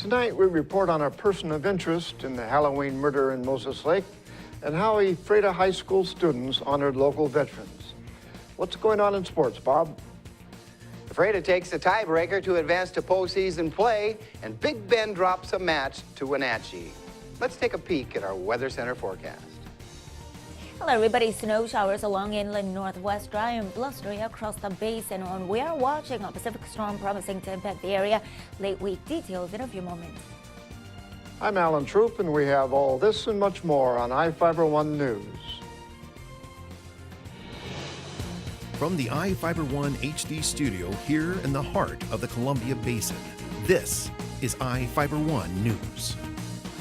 Tonight we report on a person of interest in the Halloween murder in Moses Lake and how Ephrata High School students honored local veterans. What's going on in sports, Bob? Ephrata takes a tiebreaker to advance to postseason play, and Big Ben drops a match to Wenatchee. Let's take a peek at our Weather Center forecast. Hello everybody, snow showers along inland northwest, dry and blustery across the basin. And we are watching a Pacific storm promising to impact the area. Late week details in a few moments. I'm Alan Troop, and we have all this and much more on iFIBER 1 News. From the iFIBER 1 HD studio here in the heart of the Columbia Basin, this is iFIBER 1 News.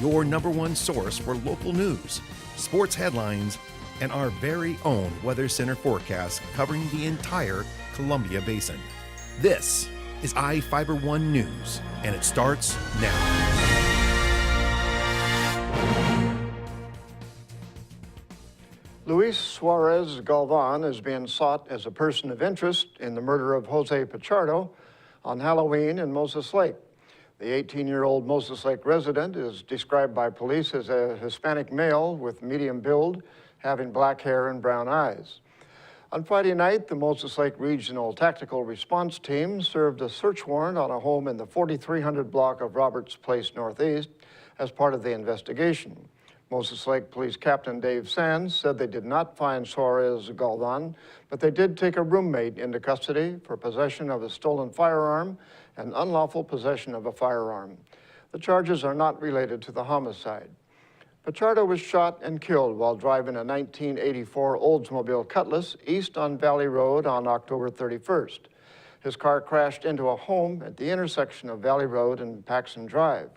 Your #1 source for local news, sports headlines, and our very own Weather Center forecast covering the entire Columbia Basin. This is iFIBER 1 News, and it starts now. Luis Suarez Galvan is being sought as a person of interest in the murder of Jose Pichardo on Halloween in Moses Lake. The 18-year-old Moses Lake resident is described by police as a Hispanic male with medium build, having black hair and brown eyes. On Friday night, the Moses Lake Regional Tactical Response Team served a search warrant on a home in the 4300 block of Roberts Place Northeast as part of the investigation. Moses Lake Police Captain Dave Sands said they did not find Suarez Galvan, but they did take a roommate into custody for possession of a stolen firearm and unlawful possession of a firearm. The charges are not related to the homicide. Pichardo was shot and killed while driving a 1984 Oldsmobile Cutlass east on Valley Road on October 31st. His car crashed into a home at the intersection of Valley Road and Paxson Drive.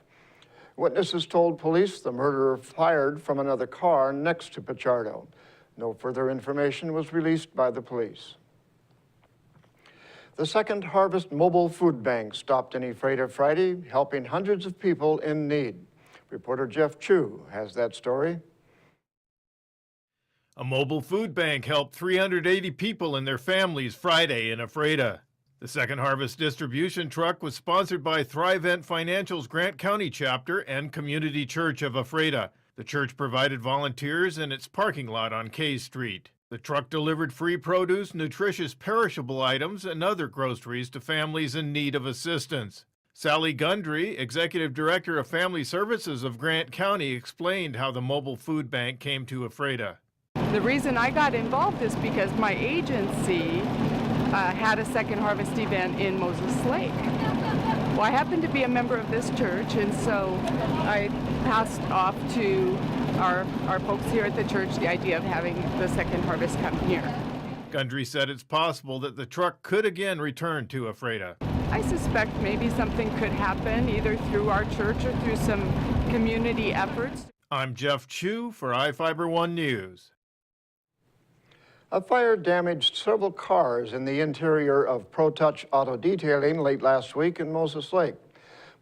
Witnesses told police the murderer fired from another car next to Pichardo. No further information was released by the police. The Second Harvest Mobile Food Bank stopped in Ephrata Friday, helping hundreds of people in need. Reporter Jeff Chu has that story. A mobile food bank helped 380 people and their families Friday in Ephrata. The Second Harvest distribution truck was sponsored by Thrivent Financial's Grant County chapter and Community Church of Ephrata. The church provided volunteers in its parking lot on K Street. The truck delivered free produce, nutritious perishable items, and other groceries to families in need of assistance. Sally Gundry, Executive Director of Family Services of Grant County, explained how the mobile food bank came to Ephrata. The reason I got involved is because my agency had a Second Harvest event in Moses Lake. Well, I happen to be a member of this church, and so I passed off to our folks here at the church the idea of having the Second Harvest come here. Gundry said it's possible that the truck could again return to Ephrata. I suspect maybe something could happen either through our church or through some community efforts. I'm Jeff Chu for iFIBER 1 News. A fire damaged several cars in the interior of ProTouch Auto Detailing late last week in Moses Lake.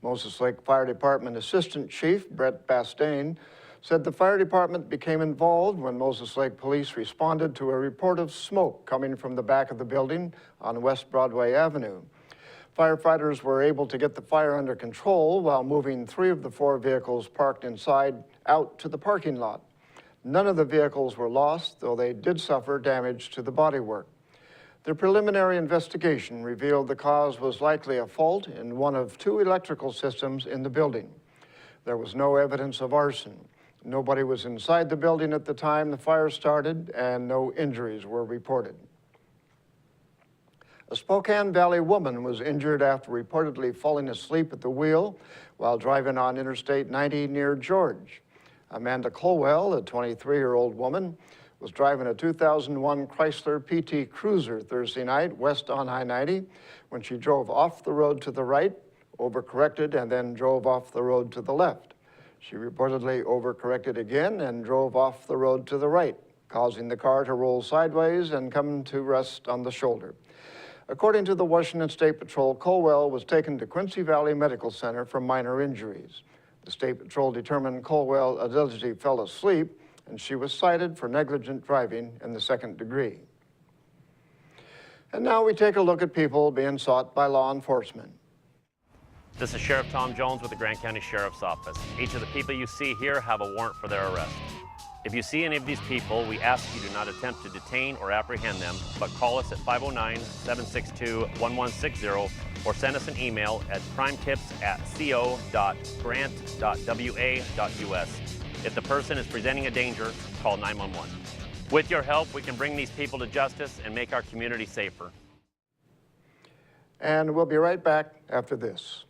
Moses Lake Fire Department Assistant Chief Brett Bastain said the fire department became involved when Moses Lake Police responded to a report of smoke coming from the back of the building on West Broadway Avenue. Firefighters were able to get the fire under control while moving 3 of the 4 vehicles parked inside out to the parking lot. None of the vehicles were lost, though they did suffer damage to the bodywork. The preliminary investigation revealed the cause was likely a fault in one of 2 electrical systems in the building. There was no evidence of arson. Nobody was inside the building at the time the fire started, and no injuries were reported. A Spokane Valley woman was injured after reportedly falling asleep at the wheel while driving on Interstate 90 near George. Amanda Colwell, a 23-year-old woman, was driving a 2001 Chrysler PT Cruiser Thursday night west on I-90 when she drove off the road to the right, overcorrected, and then drove off the road to the left. She reportedly overcorrected again and drove off the road to the right, causing the car to roll sideways and come to rest on the shoulder. According to the Washington State Patrol, Colwell was taken to Quincy Valley Medical Center for minor injuries. The State Patrol determined Colwell allegedly fell asleep, and she was cited for negligent driving in the 2nd degree. And now we take a look at people being sought by law enforcement. This is Sheriff Tom Jones with the Grant County Sheriff's Office. Each of the people you see here have a warrant for their arrest. If you see any of these people, we ask you do not attempt to detain or apprehend them, but call us at 509-762-1160 or send us an email at crimetips@co.grant.wa.us. If the person is presenting a danger, call 911. With your help, we can bring these people to justice and make our community safer. And we'll be right back after this.